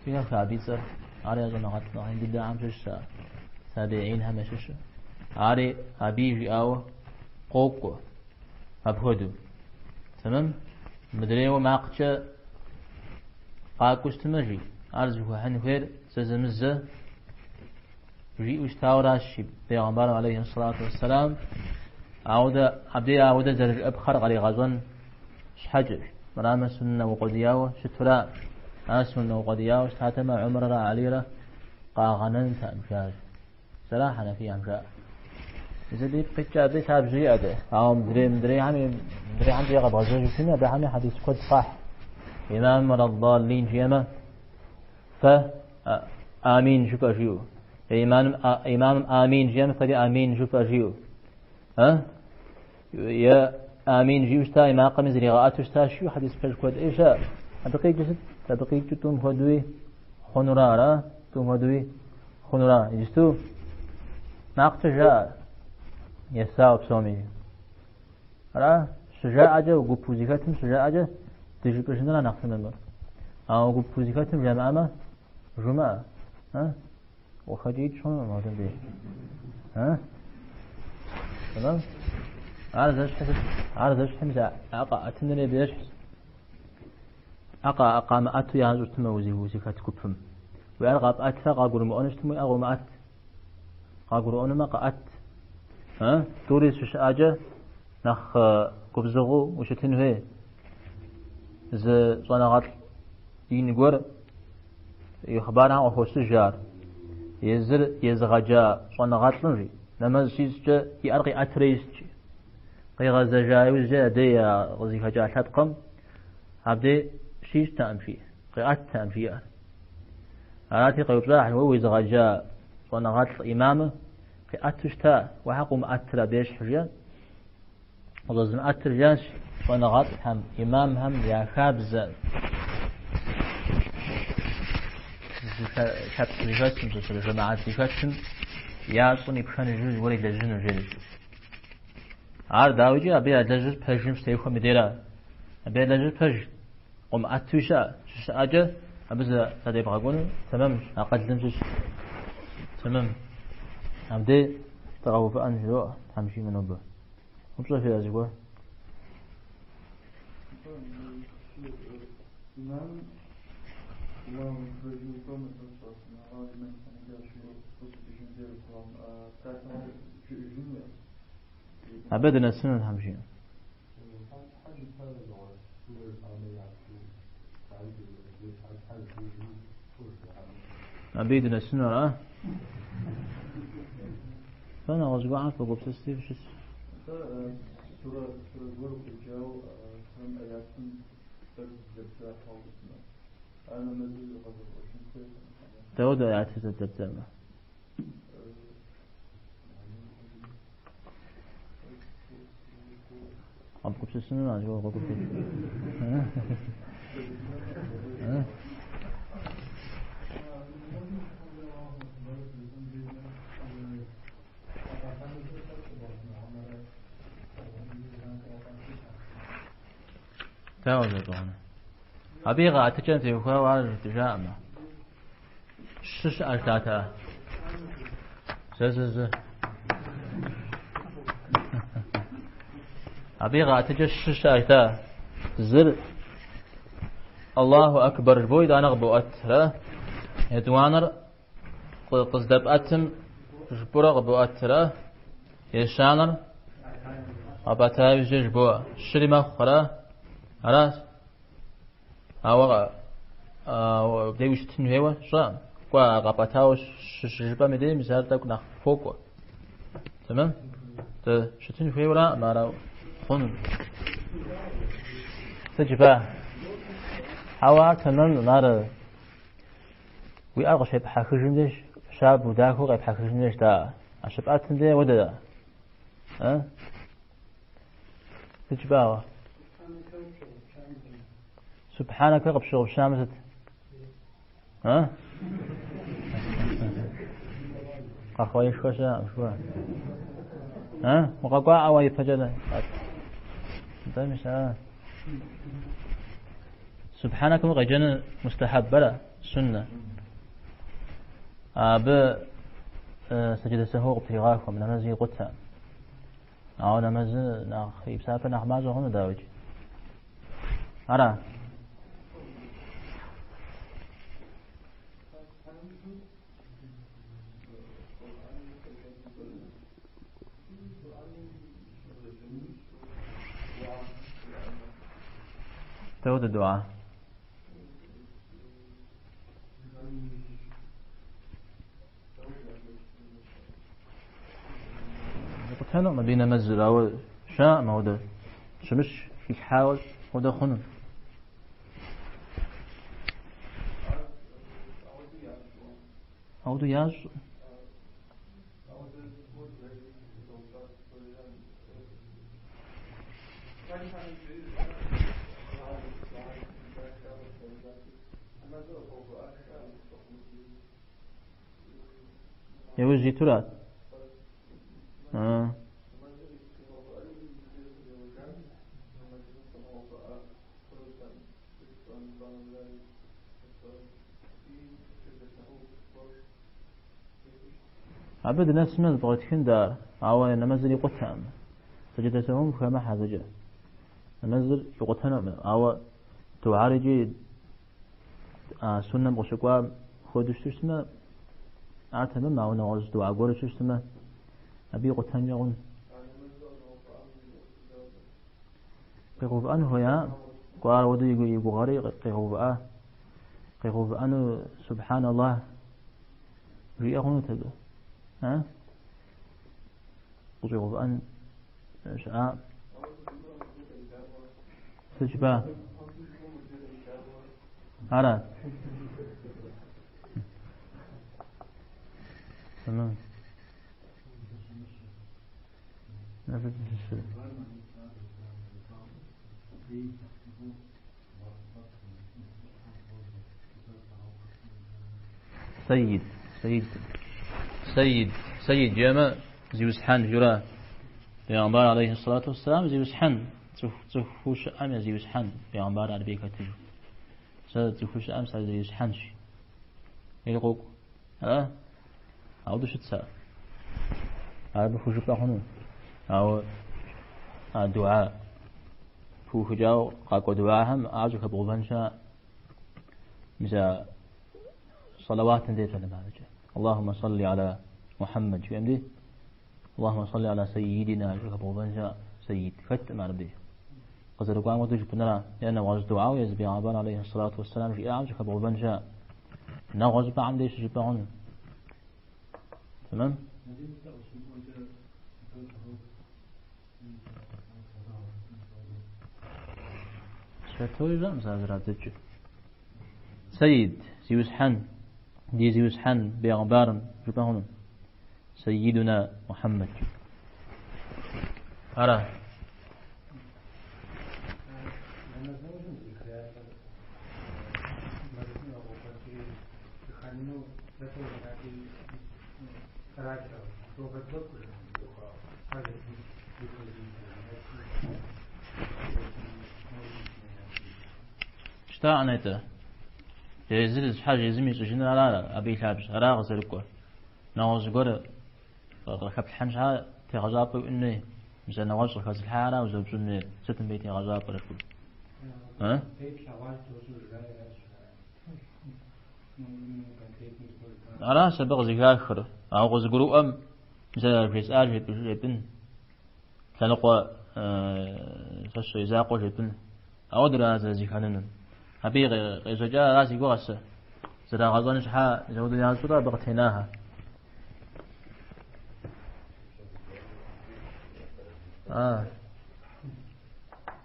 فيها خابيصة على جناحات نحن بدأ عم شش سبعين هم شش على أبي أو قوق أبهدو تمام مدري وما قتش قاكوش تمجي أرجو حنفير سزمزة جي استاوراش بيغمبر عليه الصلاة والسلام عودة زرج أبخر على غزون شحجر مرام سنة وقدياوة شتراء سنة وقدياوة شتاتما عمر را عليرة قاغنن تأمشاج صراحة في أمشاج إذا دي بقيتش أبي تابجي أده أو مدري عمي يغب غزوج سنة بعمي حديث قد صح إمام من الضالين جيما فآمين شوف أجيو إمام آمين جيما فدي آمين شوف أجيو يا آمين جيوشتا ما قمز رغاءاتوشتا شو حديث فجكود إيشا تبقي جتوم هدوي خنورا توم هدوي خنورا يجستو ناقت جاء يساو بسومي را شجاع أجا وقو بوزيكاتم شجاع أجا تجي بشندنا ناقت نمبر أو قو بوزيكاتم جماعة ما جماعة وخديج شون ما تنبيه تمام عارض حمزة أقا أتنري بيش أقا ما أتو يهزر تموزي وزيكات كبهم وأرغب أتفا قاقر مؤنش تموي أغو ما أت قاقر أنا ما قأت توريس شش أجا نخ كبزغو وشتنوه ز صناغات ينقر يخبارها أخوش جار يزغجا صناغات لنجي لما سيسجا يأرغي أتريسجي قيغا زجاوز جا دي غزيكا جا حدقم عبدي شيش تأمشي قيغات تأمشي أراتي قيوب صاحي ووي زغجا صنغات الإمامة قيغات تشتا وحقو مأترا بيش حجا وضزم أتر جاش صنغات هم إمام هم يا خابز شاب زيكاتم تسر جماعات زيكاتم يا صني بخان جوز ولي لجن وجلج عار داوجي أبي لجن بحجم سيخو مديرا أبي لجن بحج قم أتوشا شش أجا أبزا تدي بغاقون تمام أقدم شش تمام أبدي تغوف أنجلو تمشي من أبا وبصر في أزيقوا أبدا السنة همشي أبيدنا السنة فأنا غزوا عارف بقول بسستي وش سورة الورق الجو من آياتهم تجدد حولنا أنا مزيد غزو وشنكر تود آيات تجدد أبقى بسستنا أجوا بقول بسستي تاوزة طبعا أبيغا أتجن في خوا وارد تجامع شش أشتاتا زز أبيغا أتجن شش أشتا زر الله أكبر بويد أنا غبو أترى يدوانر قصدب أتم جبرا غبو أترى يشانر أبتاوي جبو شرمة خرا خلاص أو بديوش تنهيوا شام قا قبتاوش شجبا مدي مثال تاك نخ فوق تمام شتنهيوا لا ما راو خن تجبا حوا تمام نار وي أرغ شيء بحكيجندش شاب وداكو غير بحكيجندش دا أشبعت تندي ودا ها تجبا سبحانك رب شغل شامست ها أخوي شو شو ها وقاقع أوي فجأة مش سبحانك مغجن مستحب بلا سنة سجد سهو ابتغاءكم نمزي قتا أو نمز نخي بسافة نخماز وهم داوج أرى تود الدعاء هنا ما بين مزل أو شاء ما هو ده شمش في حاول وده خنن أو ده ياج يوجي ترات عبد الناس من بغيت كندار أو نمزل يقتهم سجد سهم فما حزج نمزل يقتهم أو تعارجي سنة بوشكوا خودش تسمى أعتمد ما هو نعوز دعاء قول تسمى أبي قتهم يقول قيقوب أنه يا قال ودي يقول غري قيقوب أنه سبحان الله ريقون تبه ها قيقوب أن شاء تجبا عرا تمام نفس الشيء سيد جامع زيوس حن جرا بيغمبار عليه الصلاة والسلام زيوس حن تفوش أم زيوس حن بيغمبار على بيكة تجو ساد تفوش أم ساد زيوس حنش يلقوك ها أو دش تسا هذا بفوش بتاعهم أو الدعاء فوش جاو قاقو دعاهم أعجك بغبانشا مثل صلوات ديت ولا ما اللهم صل على محمد في أمدي اللهم صل على سيدنا أبو بنجا سيد فت ما نبدي قصر قام وتجي كنا لأن واجد دعاء يزبي عبان عليه الصلاة والسلام في أعمش أبو بنجا نغز بعم ليش جبعون تمام شتوي لا مسافر تجي سيد زيوس حن دي زيوس حن بيغبارن جبعون سيدنا محمد أرى اشتاع نيته جيزل حاجة يزمي سجن لا أبي لابس أراغ زرقه نوز قرر ركب الحنشة تغزاب إنه مثلا نوز ركز الحالة وزوجون ستن بيتي غزاب ركب ها على سبق زكاة آخر أو غزقرو أم مثلا في سؤال في بن تلقى فش يزاقو في بن أو دراسة زكانن أبي غزجا راسي قوس زرا غزان شحا زود يازورا بغتناها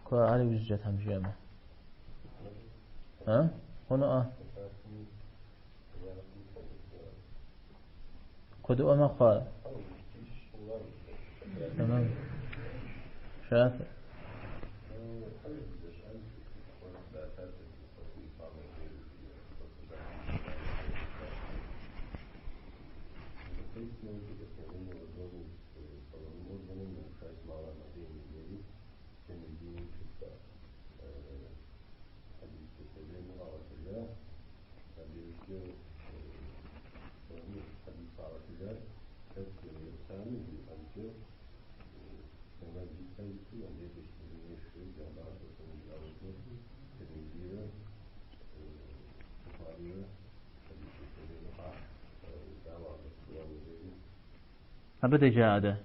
كو علي وجهة همشيمة هنا كدو ما قال تمام شاف أبدا جاء ده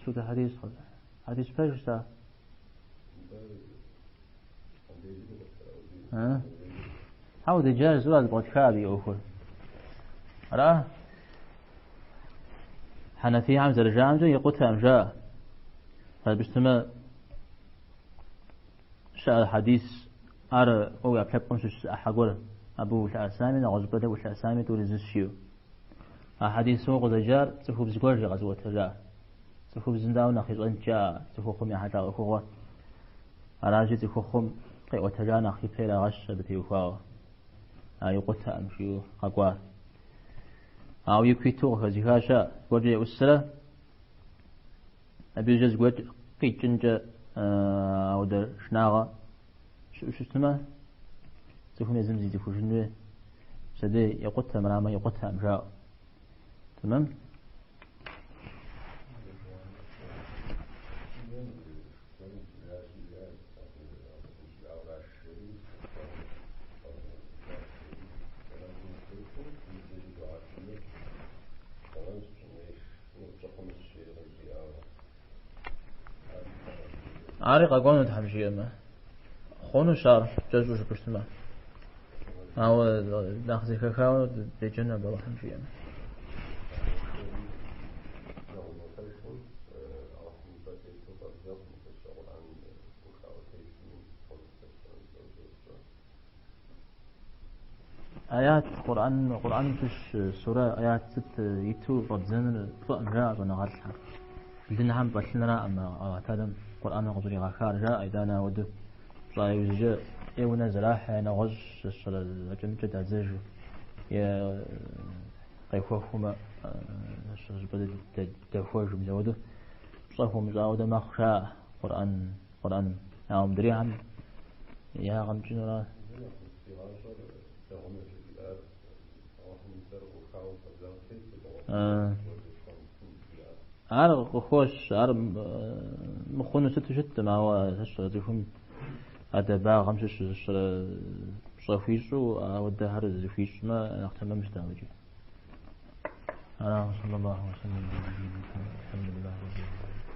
شو ده حديث فاش ده حاول تجاري سؤال بغتكابي أخر راه حنفي عمز الجامجة يقتها أمجاء فبستمع شاء الحديث أرى أو يبحث قمش أحقول أبو الأسامي نغزبته والأسامي تولي زشيو الحديث سوق الزجار تفوق زجاج غزوة الرا تفوق زنداو نخيز أنجا تفوق خم يحتى أخوة أراجي تفوق خم قوة الرا نخي بيلا غش بتيوفاو يقتها أمشيو أقوال أو يكويتو خزيكاشا وجه أسرة أبي جز وجه قيتنجا أو در شناغة شو اسمه تفهم يزمزي تفهم شنو سدي يقتها مرامة يقتها أمشاو تمام عارق أقول نتحمشي أما خونو شار جزوش بشتما أو ناخذ كاكاو بيجنا بروح حمشي أما آيات قرآن فيش سورة آيات ست يتو ربزن فأم جاء ونغرسها لدينا هم بطلنا أما أعتادم قرآن غزري غاكار جاء إذانا ودو رأي وزجاء إيونا زراحة نغز الجمجة دازيجو يا قيفوهما بدل تفوج مزودو صفو مزاودة ما خشاء قرآن نعم دريهم يا غم جنرا عارف خوش عارف مخونه ست ما هو هش تفهم هذا باع خمسة صفيش وده هرز فيش ما احتمال مش داوجي. أنا صلى الله وسلم على نبينا محمد الحمد لله رب العالمين.